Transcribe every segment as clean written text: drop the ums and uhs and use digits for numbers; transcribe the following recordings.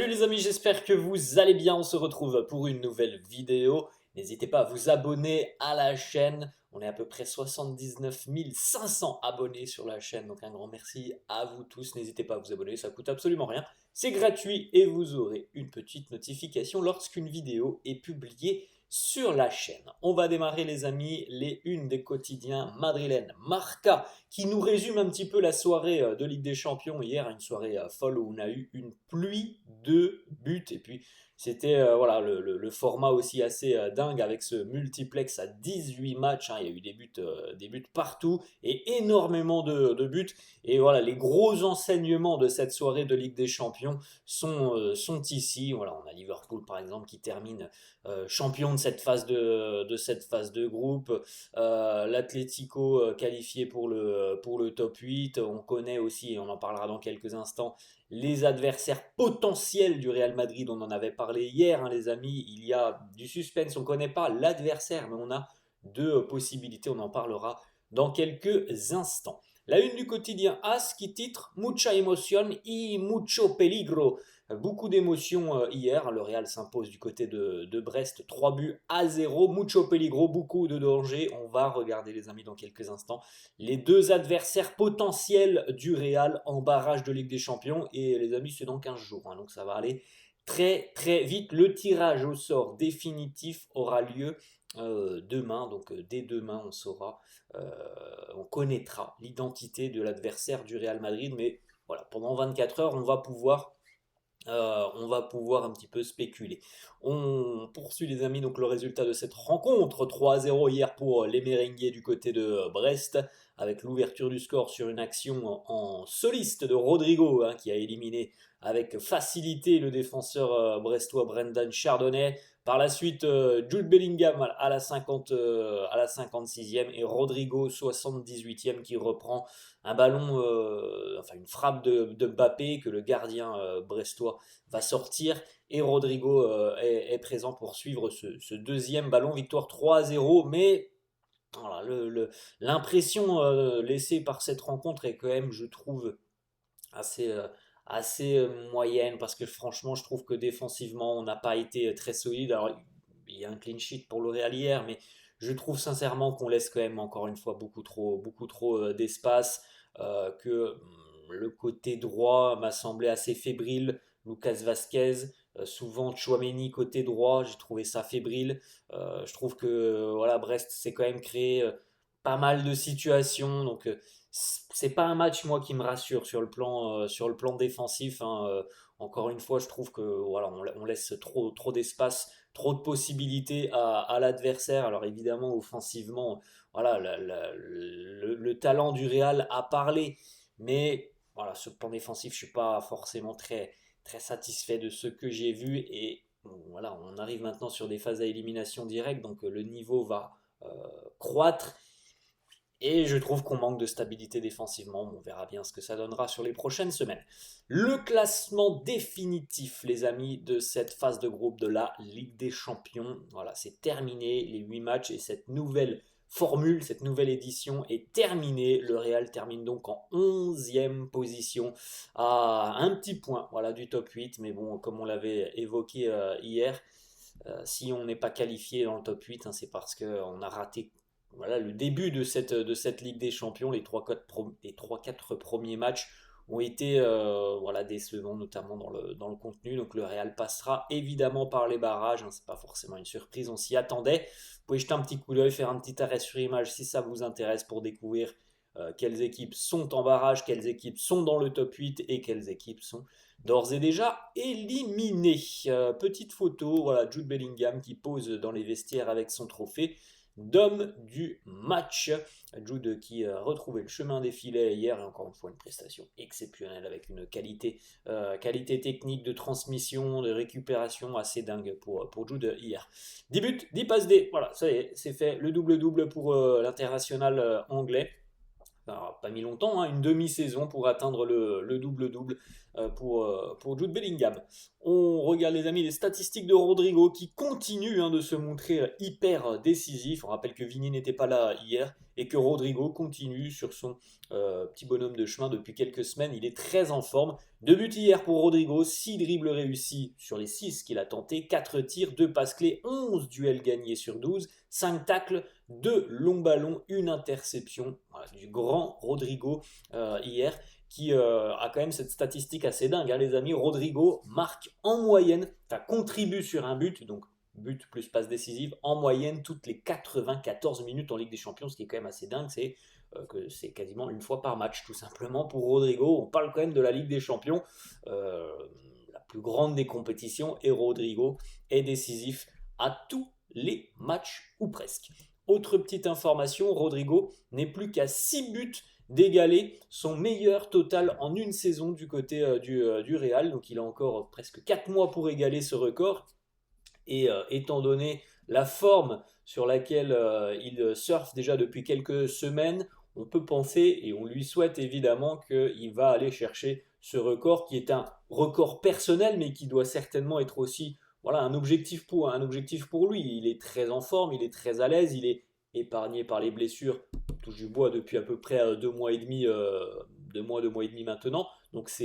Salut les amis, j'espère que vous allez bien. On se retrouve pour une nouvelle vidéo. N'hésitez pas à vous abonner à la chaîne. On est à peu près 79 500 abonnés sur la chaîne. Donc un grand merci à vous tous. N'hésitez pas à vous abonner, ça coûte absolument rien. C'est gratuit et vous aurez une petite notification lorsqu'une vidéo est publiée sur la chaîne. On va démarrer les amis, les unes des quotidiens madrilènes. Marca qui nous résume un petit peu la soirée de Ligue des Champions hier, une soirée folle où on a eu une pluie de buts et puis c'était voilà, le format aussi assez dingue avec ce multiplex à 18 matchs, hein. Il y a eu des buts partout et énormément de buts. Et voilà, les gros enseignements de cette soirée de Ligue des Champions sont ici. Voilà, on a Liverpool par exemple qui termine champion de cette phase de groupe. L'Atlético qualifié pour le top 8. On connaît aussi, et on en parlera dans quelques instants, les adversaires potentiels du Real Madrid. On en avait parlé hier, hein, les amis. Il y a du suspense. On ne connaît pas l'adversaire, mais on a deux possibilités. On en parlera dans quelques instants. La une du quotidien AS qui titre Mucha emoción y mucho peligro. Beaucoup d'émotions hier. Le Real s'impose du côté de Brest. 3 buts à 0. Mucho peligro, beaucoup de danger. On va regarder les amis dans quelques instants les deux adversaires potentiels du Real en barrage de Ligue des Champions. Et les amis, c'est dans 15 jours. Hein, donc ça va aller très très vite. Le tirage au sort définitif aura lieu demain. Donc dès demain, on saura, on connaîtra l'identité de l'adversaire du Real Madrid. Mais voilà, pendant 24 heures, on va pouvoir un petit peu spéculer. On poursuit les amis donc le résultat de cette rencontre 3-0 hier pour les Merengues du côté de Brest avec l'ouverture du score sur une action en soliste de Rodrigo, hein, qui a éliminé avec facilité le défenseur brestois Brendan Chardonnay. Par la suite, Jude Bellingham à la 56e et Rodrigo 78e qui reprend un ballon, enfin une frappe de Mbappé que le gardien brestois va sortir et Rodrigo est présent pour suivre ce deuxième ballon. Victoire 3-0, mais voilà, l'impression laissée par cette rencontre est quand même, je trouve, assez, moyenne parce que franchement, je trouve que défensivement, on n'a pas été très solide. Alors, il y a un clean sheet pour le Real hier, mais je trouve sincèrement qu'on laisse quand même encore une fois beaucoup trop d'espace, que le côté droit m'a semblé assez fébrile. Lucas Vasquez, souvent Chouameni côté droit, j'ai trouvé ça fébrile. Je trouve que voilà, Brest s'est quand même créé pas mal de situations, donc c'est pas un match moi qui me rassure sur le plan défensif, hein. Encore une fois, je trouve que voilà, on laisse trop d'espace, trop de possibilités à l'adversaire. Alors évidemment, offensivement, voilà, le talent du Real a parlé, mais voilà, sur le plan défensif, je suis pas forcément très satisfait de ce que j'ai vu et bon, voilà, on arrive maintenant sur des phases à élimination directe, donc le niveau va croître. Et je trouve qu'on manque de stabilité défensivement. On verra bien ce que ça donnera sur les prochaines semaines. Le classement définitif, les amis, de cette phase de groupe de la Ligue des Champions. Voilà, c'est terminé, les 8 matchs et cette nouvelle formule, cette nouvelle édition est terminée. Le Real termine donc en 11e position à un petit point, voilà, du top 8. Mais bon, comme on l'avait évoqué hier, si on n'est pas qualifié dans le top 8, hein, c'est parce qu'on a raté voilà, le début de cette Ligue des Champions. Les 3-4 premiers matchs ont été voilà, décevants, notamment dans le contenu. Donc le Real passera évidemment par les barrages, hein, c'est pas forcément une surprise, on s'y attendait. Vous pouvez jeter un petit coup d'œil, faire un petit arrêt sur image si ça vous intéresse pour découvrir quelles équipes sont en barrage, quelles équipes sont dans le top 8 et quelles équipes sont d'ores et déjà éliminées. Petite photo, voilà, Jude Bellingham qui pose dans les vestiaires avec son trophée d'homme du match. Jude qui a retrouvé le chemin des filets hier et encore une fois une prestation exceptionnelle avec une qualité technique de transmission, de récupération assez dingue pour Jude hier. 10 buts, 10 passes D, voilà, ça y est, c'est fait, le double-double pour l'international anglais. Alors, pas mis longtemps, hein, une demi-saison pour atteindre le double-double pour Jude Bellingham. On regarde les amis les statistiques de Rodrigo qui continuent de se montrer hyper décisif. On rappelle que Vini n'était pas là hier et que Rodrigo continue sur son petit bonhomme de chemin depuis quelques semaines. Il est très en forme. 2 buts hier pour Rodrigo, 6 dribbles réussis sur les 6 qu'il a tentés, 4 tirs, 2 passes clés, 11 duels gagnés sur 12, 5 tacles, 2 longs ballons, 1 interception. Voilà, du grand Rodrigo hier qui a quand même cette statistique assez dingue, les amis. Rodrigo marque en moyenne, enfin contribue sur un but, donc but plus passe décisive, en moyenne toutes les 94 minutes en Ligue des Champions, ce qui est quand même assez dingue, c'est que c'est quasiment une fois par match, tout simplement, pour Rodrigo. On parle quand même de la Ligue des Champions, la plus grande des compétitions, et Rodrigo est décisif à tous les matchs, ou presque. Autre petite information, Rodrigo n'est plus qu'à 6 buts d'égaler son meilleur total en une saison du côté du Real. Donc il a encore presque 4 mois pour égaler ce record. Et étant donné la forme sur laquelle il surfe déjà depuis quelques semaines, on peut penser, et on lui souhaite évidemment, qu'il va aller chercher ce record qui est un record personnel, mais qui doit certainement être aussi voilà, un objectif pour lui. Il est très en forme, il est très à l'aise, il est épargné par les blessures, touche du bois depuis à peu près 2 mois et demi, 2 mois et demi maintenant. Donc tout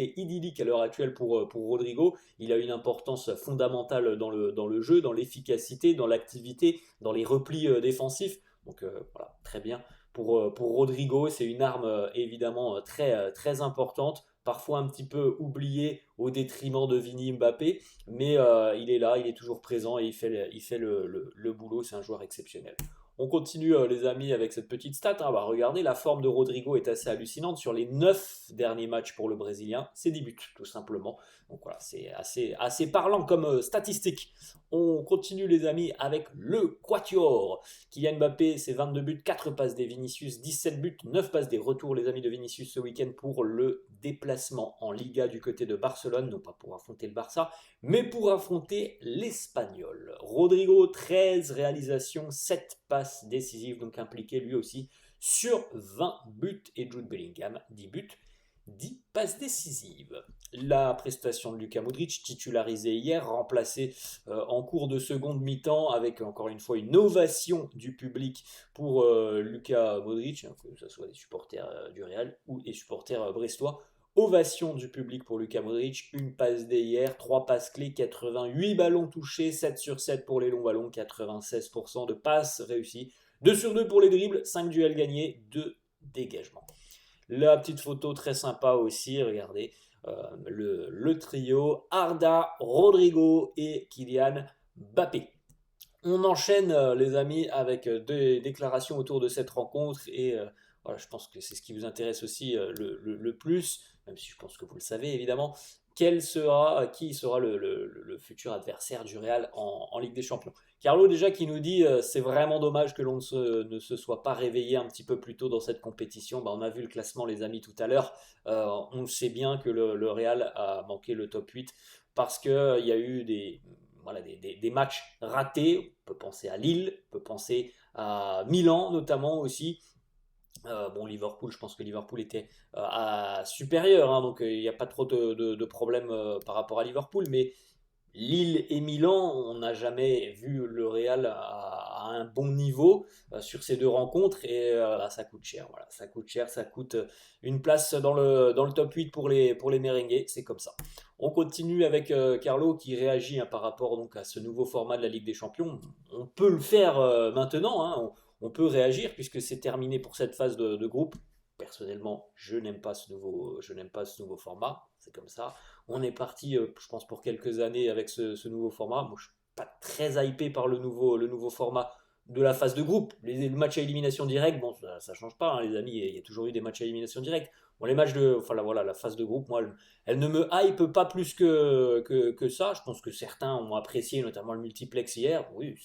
est idyllique à l'heure actuelle pour Rodrigo. Il a une importance fondamentale dans le jeu, dans l'efficacité, dans l'activité, dans les replis défensifs. Donc voilà, très bien. Pour Rodrigo, c'est une arme évidemment très importante, parfois un petit peu oubliée au détriment de Vini Mbappé, mais il est là, il est toujours présent et il fait le boulot, c'est un joueur exceptionnel. On continue les amis avec cette petite stat. Regardez, la forme de Rodrigo est assez hallucinante. Sur les 9 derniers matchs pour le Brésilien, c'est 10 buts tout simplement. Donc voilà, c'est assez parlant comme statistique. On continue les amis avec le Quatuor. Kylian Mbappé, c'est 22 buts, 4 passes des Vinicius, 17 buts, 9 passes des retours les amis de Vinicius ce week-end pour le déplacement en Liga du côté de Barcelone. Non pas pour affronter le Barça, mais pour affronter l'Espagnol. Rodrigo, 13 réalisations, 7 passes décisives, donc impliqué lui aussi sur 20 buts. Et Jude Bellingham, 10 buts, 10 passes décisives. La prestation de Luka Modric, titularisé hier, remplacé en cours de seconde mi-temps avec encore une fois une ovation du public pour Luka Modric, que ce soit des supporters du Real ou des supporters brestois. Ovation du public pour Luka Modric, une passe D hier, 3 passes clés, 88 ballons touchés, 7 sur 7 pour les longs ballons, 96% de passes réussies, 2 sur 2 pour les dribbles, 5 duels gagnés, 2 dégagements. La petite photo très sympa aussi, regardez, le trio Arda, Rodrigo et Kylian Mbappé. On enchaîne les amis avec des déclarations autour de cette rencontre et voilà, je pense que c'est ce qui vous intéresse aussi le plus, même si je pense que vous le savez évidemment. Qui sera le futur adversaire du Real en Ligue des Champions? Carlo déjà qui nous dit c'est vraiment dommage que l'on ne se soit pas réveillé un petit peu plus tôt dans cette compétition. On a vu le classement les amis tout à l'heure. On sait bien que le Real a manqué le top 8 parce qu'il y a eu des matchs ratés. On peut penser à Lille, on peut penser à Milan notamment aussi. Liverpool, je pense que Liverpool était supérieur, donc il n'y a pas trop de problèmes par rapport à Liverpool, mais Lille et Milan, on n'a jamais vu le Real à un bon niveau sur ces deux rencontres et ça coûte cher. Voilà, ça coûte cher, ça coûte une place dans le top 8 pour les merengues, c'est comme ça. On continue avec Carlo qui réagit par rapport donc, à ce nouveau format de la Ligue des Champions. On peut le faire maintenant, on peut réagir puisque c'est terminé pour cette phase de groupe. Personnellement, je n'aime pas ce nouveau format, c'est comme ça. On est parti, je pense, pour quelques années avec ce nouveau format. Moi, je suis pas très hypé par le nouveau format de la phase de groupe. Les matchs à élimination directe, bon, ça change pas, les amis. Il y a toujours eu des matchs à élimination directe. Bon, les matchs la phase de groupe, moi, elle ne me hype pas plus que ça. Je pense que certains ont apprécié, notamment le multiplex hier. Oui,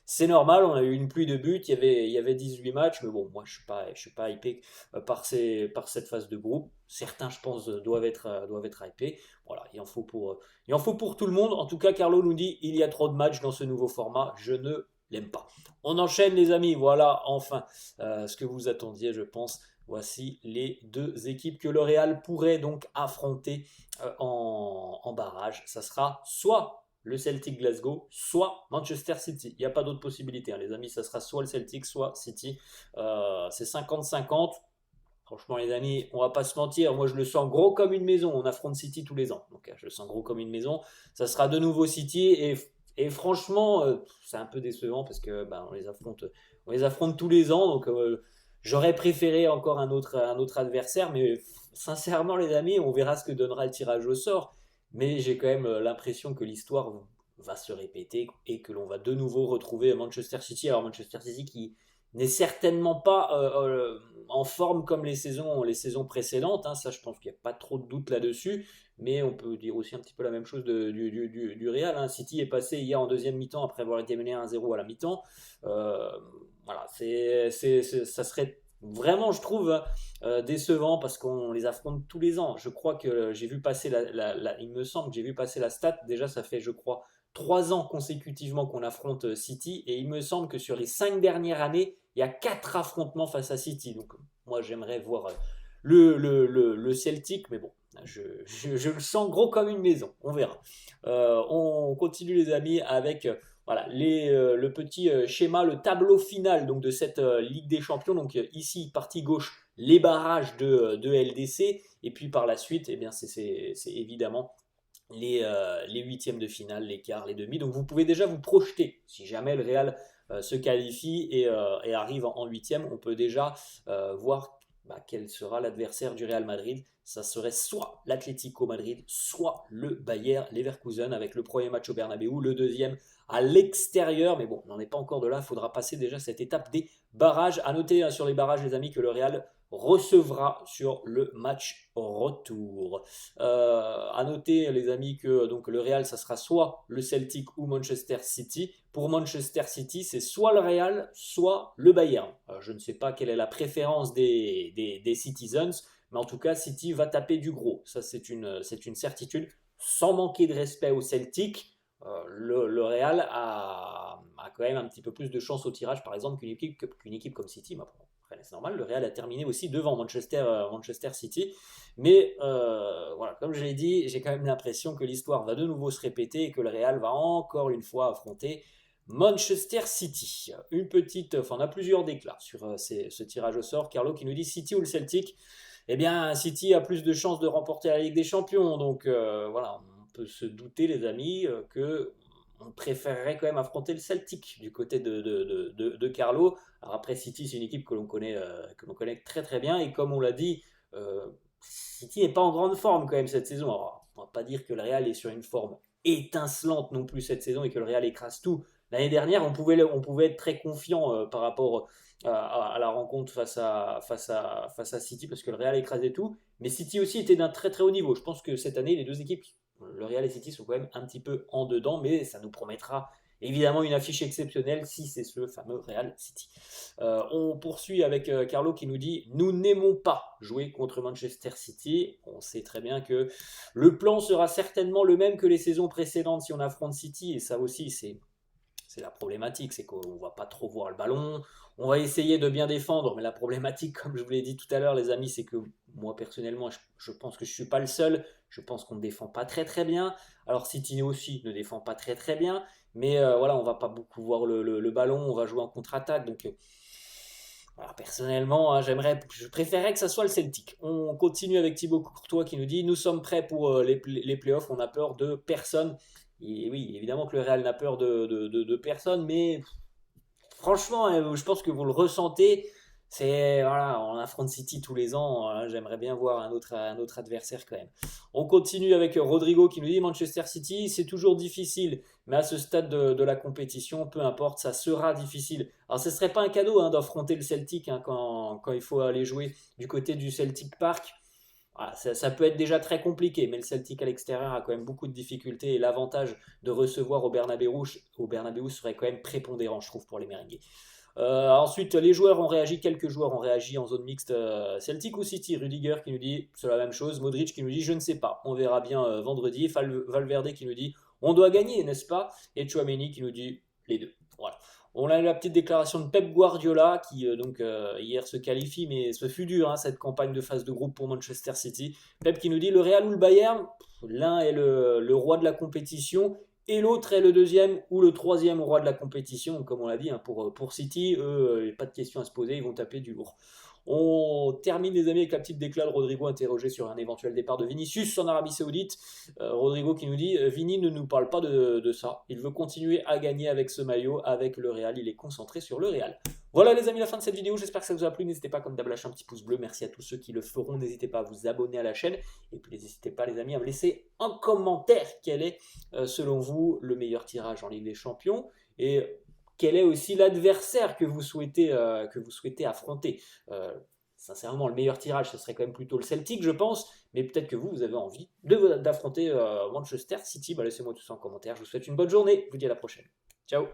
c'est normal. On a eu une pluie de buts. Il y avait 18 matchs, mais bon, moi, je suis pas hypé par cette phase de groupe. Certains, je pense, doivent être hypés. Voilà, il en faut pour tout le monde. En tout cas, Carlo nous dit il y a trop de matchs dans ce nouveau format. Je ne l'aime pas. On enchaîne, les amis. Voilà, enfin, ce que vous attendiez, je pense. Voici les deux équipes que le Real pourrait donc affronter en barrage. Ça sera soit le Celtic Glasgow, soit Manchester City. Il n'y a pas d'autre possibilité, hein, les amis. Ça sera soit le Celtic, soit City. C'est 50-50. Franchement, les amis, on va pas se mentir. Moi, je le sens gros comme une maison. On affronte City tous les ans. Donc, je le sens gros comme une maison. Ça sera de nouveau City. Et franchement, c'est un peu décevant parce que on les affronte tous les ans. Donc, j'aurais préféré encore un autre adversaire. Mais sincèrement, les amis, on verra ce que donnera le tirage au sort. Mais j'ai quand même l'impression que l'histoire va se répéter et que l'on va de nouveau retrouver Manchester City. Alors, Manchester City qui n'est certainement pas en forme comme les saisons précédentes, hein. Ça, je pense qu'il n'y a pas trop de doute là-dessus. Mais on peut dire aussi un petit peu la même chose du Real, hein. City est passé hier en deuxième mi-temps après avoir été mené 1-0 à la mi-temps. Euh, voilà, ça serait vraiment, je trouve, décevant parce qu'on les affronte tous les ans. Je crois que j'ai vu passer il me semble que j'ai vu passer la stat. Déjà, ça fait, je crois, 3 ans consécutivement qu'on affronte City et il me semble que sur les 5 dernières années, il y a 4 affrontements face à City. Donc moi j'aimerais voir le Celtic, mais bon, je le sens gros comme une maison, on verra. On continue les amis avec voilà, le petit schéma, le tableau final donc, de cette Ligue des Champions. Donc ici, partie gauche, les barrages de LDC, et puis par la suite, eh bien, c'est évidemment les huitièmes de finale, les quarts, les demi. Donc vous pouvez déjà vous projeter. Si jamais le Real se qualifie et arrive en huitième, on peut déjà voir quel sera l'adversaire du Real Madrid. Ça serait soit l'Atlético Madrid, soit le Bayer Leverkusen avec le premier match au Bernabeu, le deuxième à l'extérieur. Mais bon, on n'en est pas encore de là. Il faudra passer déjà cette étape des barrages. À noter sur les barrages, les amis, que le Real recevra sur le match retour. À noter, les amis, que donc, le Real, ça sera soit le Celtic ou Manchester City. Pour Manchester City, c'est soit le Real, soit le Bayern. Je ne sais pas quelle est la préférence des Citizens, mais en tout cas, City va taper du gros. Ça, c'est une certitude. Sans manquer de respect au Celtic, le Real a quand même un petit peu plus de chance au tirage, par exemple, qu'une équipe comme City. C'est normal, le Real a terminé aussi devant Manchester City. Mais voilà, comme je l'ai dit, j'ai quand même l'impression que l'histoire va de nouveau se répéter et que le Real va encore une fois affronter Manchester City. On a plusieurs déclats sur ce tirage au sort. Carlo qui nous dit City ou le Celtic. Eh bien, City a plus de chances de remporter la Ligue des Champions. Donc voilà, on peut se douter, les amis, que on préférerait quand même affronter le Celtic du côté de Carlo. Alors après, City, c'est une équipe que l'on connaît très très bien. Et comme on l'a dit, City n'est pas en grande forme quand même cette saison. Alors, on ne va pas dire que le Real est sur une forme étincelante non plus cette saison et que le Real écrase tout. L'année dernière, on pouvait être très confiant par rapport à la rencontre face à City parce que le Real écrasait tout. Mais City aussi était d'un très très haut niveau. Je pense que cette année, les deux équipes, le Real et City, sont quand même un petit peu en dedans, mais ça nous promettra évidemment une affiche exceptionnelle si c'est ce fameux Real City. On poursuit avec Carlo qui nous dit nous n'aimons pas jouer contre Manchester City. On sait très bien que le plan sera certainement le même que les saisons précédentes si on affronte City, et ça aussi c'est la problématique, c'est qu'on ne va pas trop voir le ballon. On va essayer de bien défendre, mais la problématique, comme je vous l'ai dit tout à l'heure, les amis, c'est que moi, personnellement, je pense que je ne suis pas le seul. Je pense qu'on ne défend pas très très bien. Alors City aussi ne défend pas très très bien. Mais voilà, on ne va pas beaucoup voir le ballon. On va jouer en contre-attaque. Donc voilà, personnellement, hein, je préférerais que ça soit le Celtic. On continue avec Thibaut Courtois qui nous dit nous sommes prêts pour les playoffs. On n'a peur de personne. Et oui, évidemment que le Real n'a peur de personne, mais franchement, je pense que vous le ressentez. Voilà, on affronte City tous les ans. Hein, j'aimerais bien voir un autre adversaire quand même. On continue avec Rodrigo qui nous dit Manchester City, c'est toujours difficile, mais à ce stade de la compétition, peu importe, ça sera difficile. Alors, ce serait pas un cadeau hein, d'affronter le Celtic hein, quand il faut aller jouer du côté du Celtic Park. Voilà, ça peut être déjà très compliqué, mais le Celtic à l'extérieur a quand même beaucoup de difficultés et l'avantage de recevoir au Bernabeu serait quand même prépondérant, je trouve, pour les Merengues. Ensuite, quelques joueurs ont réagi en zone mixte. Celtic ou City, Rudiger qui nous dit c'est la même chose, Modric qui nous dit je ne sais pas, on verra bien vendredi, Valverde qui nous dit on doit gagner, n'est-ce pas, et Tchouaméni qui nous dit les deux. Voilà. On a eu la petite déclaration de Pep Guardiola qui hier se qualifie, mais ce fut dur cette campagne de phase de groupe pour Manchester City. Pep qui nous dit le Real ou le Bayern, l'un est le roi de la compétition et l'autre est le deuxième ou le troisième roi de la compétition. Donc, comme on l'a dit, pour City, eux, pas de questions à se poser, ils vont taper du lourd. On termine les amis avec la petite déclare de Rodrigo interrogé sur un éventuel départ de Vinicius en Arabie Saoudite. Rodrigo qui nous dit Vini ne nous parle pas de ça. Il veut continuer à gagner avec ce maillot, avec le Real. Il est concentré sur le Real. Voilà les amis, la fin de cette vidéo. J'espère que ça vous a plu. N'hésitez pas comme d'hab à lâcher un petit pouce bleu. Merci à tous ceux qui le feront. N'hésitez pas à vous abonner à la chaîne. Et puis n'hésitez pas les amis à me laisser en commentaire quel est selon vous le meilleur tirage en Ligue des Champions. Et quel est aussi l'adversaire que vous souhaitez affronter. Sincèrement, le meilleur tirage, ce serait quand même plutôt le Celtic, je pense, mais peut-être que vous avez envie d'affronter Manchester City. Laissez-moi tout ça en commentaire. Je vous souhaite une bonne journée. Je vous dis à la prochaine. Ciao.